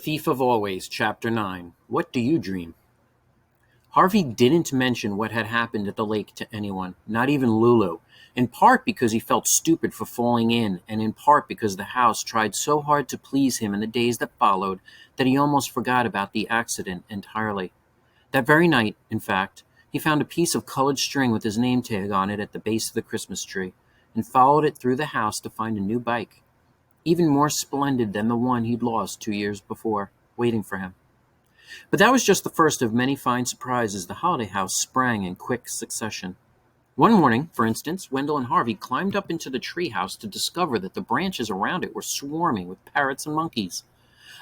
Thief of Always, Chapter 9. What do you dream? Harvey didn't mention what had happened at the lake to anyone, not even Lulu, in part because he felt stupid for falling in, and in part because the house tried so hard to please him in the days that followed that he almost forgot about the accident entirely. That very night, in fact, he found a piece of colored string with his name tag on it at the base of the Christmas tree, and followed it through the house to find a new bike, even more splendid than the one he'd lost 2 years before, waiting for him. But that was just the first of many fine surprises the Holiday House sprang in quick succession. One morning, for instance, Wendell and Harvey climbed up into the treehouse to discover that the branches around it were swarming with parrots and monkeys.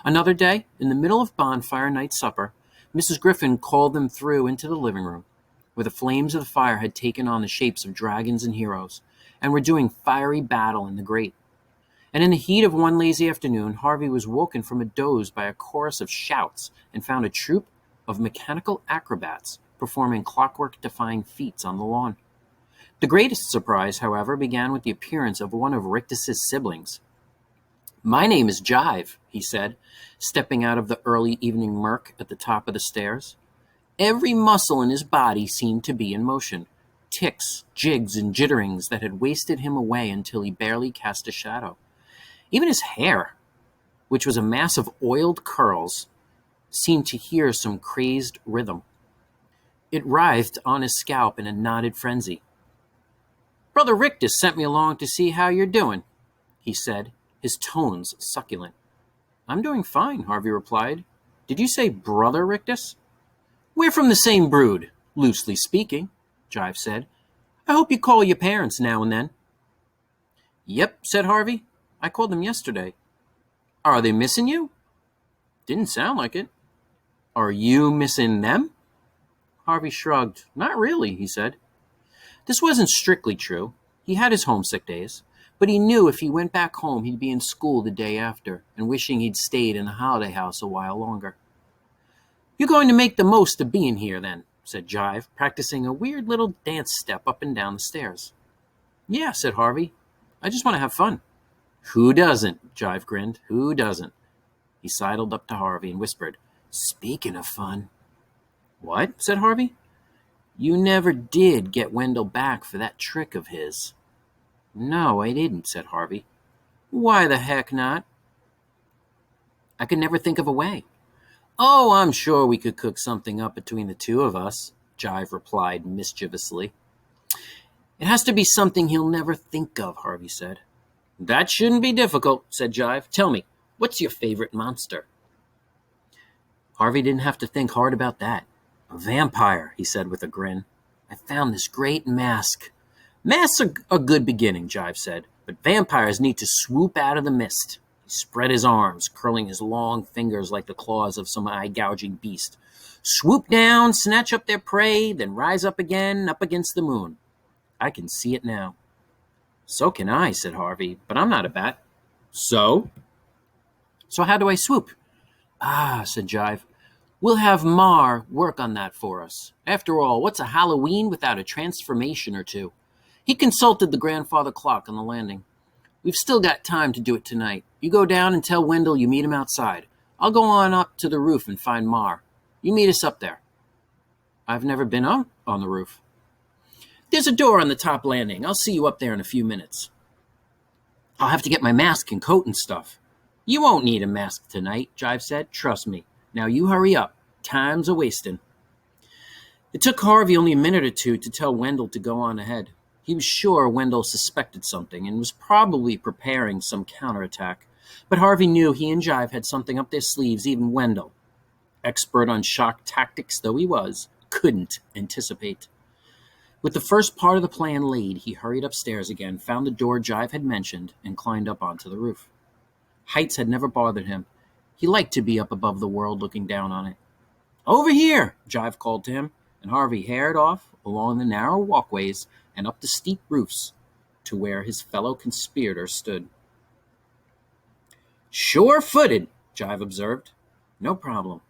Another day, in the middle of bonfire night supper, Mrs. Griffin called them through into the living room, where the flames of the fire had taken on the shapes of dragons and heroes, and were doing fiery battle in the grate. And in the heat of one lazy afternoon, Harvey was woken from a doze by a chorus of shouts and found a troupe of mechanical acrobats performing clockwork-defying feats on the lawn. The greatest surprise, however, began with the appearance of one of Rictus's siblings. "My name is Jive," he said, stepping out of the early evening murk at the top of the stairs. Every muscle in his body seemed to be in motion, ticks, jigs, and jitterings that had wasted him away until he barely cast a shadow. Even his hair, which was a mass of oiled curls, seemed to hear some crazed rhythm. It writhed on his scalp in a knotted frenzy. "Brother Rictus sent me along to see how you're doing," he said, his tones succulent. "I'm doing fine," Harvey replied. "Did you say Brother Rictus?" "We're from the same brood, loosely speaking," Jive said. "I hope you call your parents now and then." "Yep," said Harvey. "I called them yesterday." "Are they missing you?" "Didn't sound like it." "Are you missing them?" Harvey shrugged. "Not really," he said. This wasn't strictly true. He had his homesick days, but he knew if he went back home he'd be in school the day after, and wishing he'd stayed in the Holiday House a while longer. "You're going to make the most of being here, then," said Jive, practicing a weird little dance step up and down the stairs. "Yeah," said Harvey. "I just want to have fun." "Who doesn't?" Jive grinned. "Who doesn't?" He sidled up to Harvey and whispered, "Speaking of fun." "What?" said Harvey. "You never did get Wendell back for that trick of his." "No, I didn't," said Harvey. "Why the heck not?" "I could never think of a way." "Oh, I'm sure we could cook something up between the two of us," Jive replied mischievously. "It has to be something he'll never think of," Harvey said. "That shouldn't be difficult," said Jive. "Tell me, what's your favorite monster?" Harvey didn't have to think hard about that. "A vampire," he said with a grin. "I found this great mask." "Masks are a good beginning," Jive said, "but vampires need to swoop out of the mist." He spread his arms, curling his long fingers like the claws of some eye-gouging beast. "Swoop down, snatch up their prey, then rise up again, up against the moon. I can see it now." "So can I," said Harvey, "but I'm not a bat." So how do I swoop?" "Ah," said Jive, "we'll have Mar work on that for us. After all, what's a Halloween without a transformation or two?" He consulted the grandfather clock on the landing. "We've still got time to do it tonight. You go down and tell Wendell you meet him outside. I'll go on up to the roof and find Mar. You meet us up there." "I've never been up on the roof." "There's a door on the top landing. I'll see you up there in a few minutes." "I'll have to get my mask and coat and stuff." "You won't need a mask tonight," Jive said. "Trust me. Now you hurry up. Time's a-wasting." It took Harvey only a minute or two to tell Wendell to go on ahead. He was sure Wendell suspected something and was probably preparing some counterattack. But Harvey knew he and Jive had something up their sleeves even Wendell, expert on shock tactics though he was, couldn't anticipate. With the first part of the plan laid, he hurried upstairs again, found the door Jive had mentioned, and climbed up onto the roof. Heights had never bothered him. He liked to be up above the world looking down on it. "Over here," Jive called to him, and Harvey hared off along the narrow walkways and up the steep roofs to where his fellow conspirator stood. "Sure-footed," Jive observed. "No problem."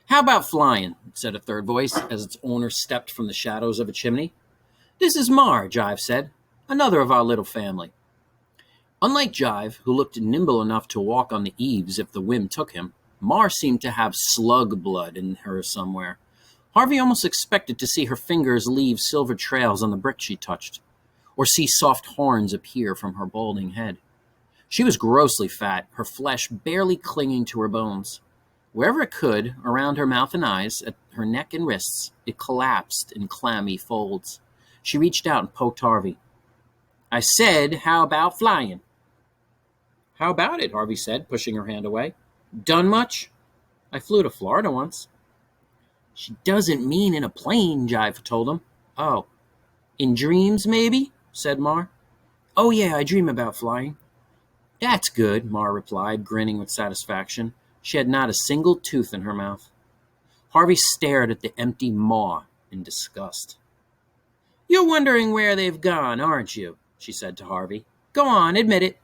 "How about flying?" said a third voice as its owner stepped from the shadows of a chimney. "This is Mar," Jive said, "another of our little family." Unlike Jive, who looked nimble enough to walk on the eaves if the whim took him, Mar seemed to have slug blood in her somewhere. Harvey almost expected to see her fingers leave silver trails on the brick she touched, or see soft horns appear from her balding head. She was grossly fat, her flesh barely clinging to her bones. Wherever it could, around her mouth and eyes, at her neck and wrists, it collapsed in clammy folds. She reached out and poked Harvey. "I said, how about flying?" "How about it?" Harvey said, pushing her hand away. "Done much?" "I flew to Florida once." "She doesn't mean in a plane," Jive told him. "Oh, in dreams, maybe?" said Mar. "Oh, yeah, I dream about flying." "That's good," Mar replied, grinning with satisfaction. She had not a single tooth in her mouth. Harvey stared at the empty maw in disgust. "You're wondering where they've gone, aren't you?" she said to Harvey. "Go on, admit it."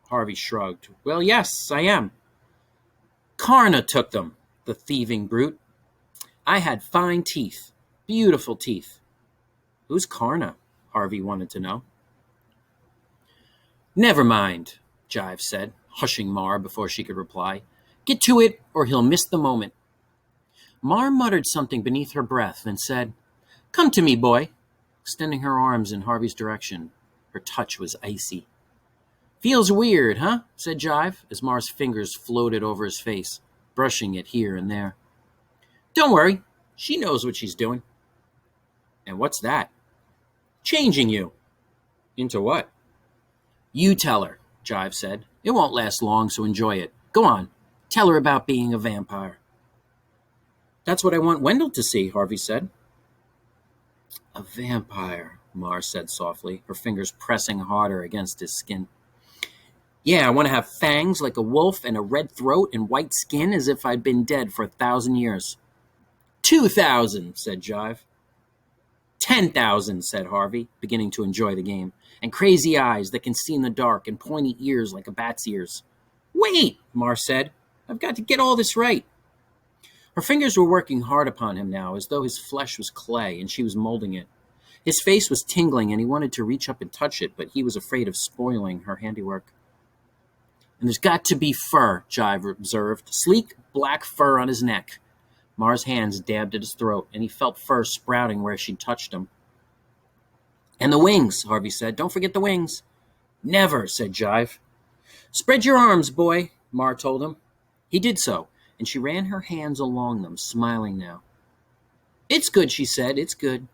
Harvey shrugged. "Well, yes, I am. Karna took them, the thieving brute. I had fine teeth, beautiful teeth." "Who's Karna?" Harvey wanted to know. "Never mind," Jive said, hushing Mar before she could reply. "Get to it, or he'll miss the moment." Mar muttered something beneath her breath, then said, "Come to me, boy," extending her arms in Harvey's direction. Her touch was icy. "Feels weird, huh?" said Jive, as Mar's fingers floated over his face, brushing it here and there. "Don't worry, she knows what she's doing." "And what's that?" "Changing you." "Into what?" "You tell her," Jive said. "It won't last long, so enjoy it. Go on, tell her about being a vampire." "That's what I want Wendell to see," Harvey said. "A vampire," Mar said softly, her fingers pressing harder against his skin. "Yeah, I want to have fangs like a wolf and a red throat and white skin as if I'd been dead for 1,000 years. 2,000, said Jive. 10,000, said Harvey, beginning to enjoy the game. And crazy eyes that can see in the dark and pointy ears like a bat's ears. Wait, Mar said. I've got to get all this right. Her fingers were working hard upon him now, as though his flesh was clay and she was molding it. His face was tingling and he wanted to reach up and touch it, but he was afraid of spoiling her handiwork. And there's got to be fur, Jive observed. Sleek, black fur on his neck. Mar's hands dabbed at his throat, and he felt fur sprouting where she'd touched him. And the wings, Harvey said. Don't forget the wings. Never, said Jive. Spread your arms, boy, Mar told him. He did so, and she ran her hands along them, smiling now. It's good, she said, it's good.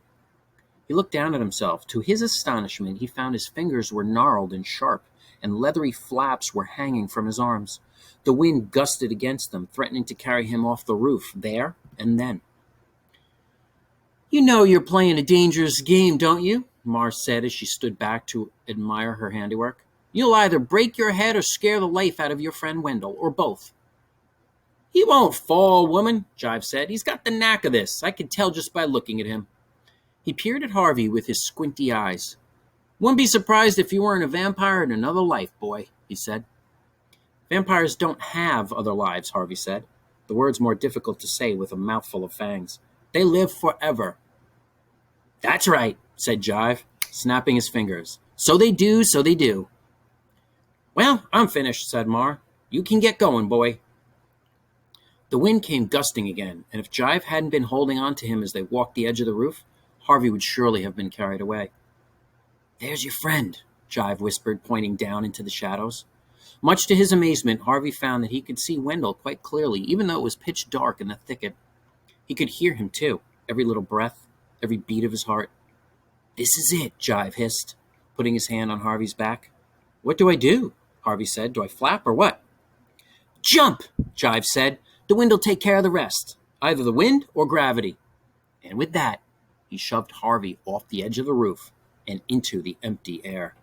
He looked down at himself. To his astonishment, he found his fingers were gnarled and sharp, and leathery flaps were hanging from his arms. The wind gusted against them, threatening to carry him off the roof, there and then. You know you're playing a dangerous game, don't you? Mar said as she stood back to admire her handiwork. You'll either break your head or scare the life out of your friend Wendell, or both. He won't fall, woman, Jive said. He's got the knack of this. I can tell just by looking at him. He peered at Harvey with his squinty eyes. Wouldn't be surprised if you weren't a vampire in another life, boy, he said. Vampires don't have other lives, Harvey said. The words more difficult to say with a mouthful of fangs. They live forever. That's right, said Jive, snapping his fingers. So they do, so they do. Well, I'm finished, said Mar. You can get going, boy. The wind came gusting again, and if Jive hadn't been holding on to him as they walked the edge of the roof, Harvey would surely have been carried away. There's your friend, Jive whispered, pointing down into the shadows. Much to his amazement, Harvey found that he could see Wendell quite clearly, even though it was pitch dark in the thicket. He could hear him, too, every little breath, every beat of his heart. This is it, Jive hissed, putting his hand on Harvey's back. What do I do? Harvey said. Do I flap or what? Jump, Jive said. The wind'll take care of the rest, either the wind or gravity. And with that, he shoved Harvey off the edge of the roof and into the empty air.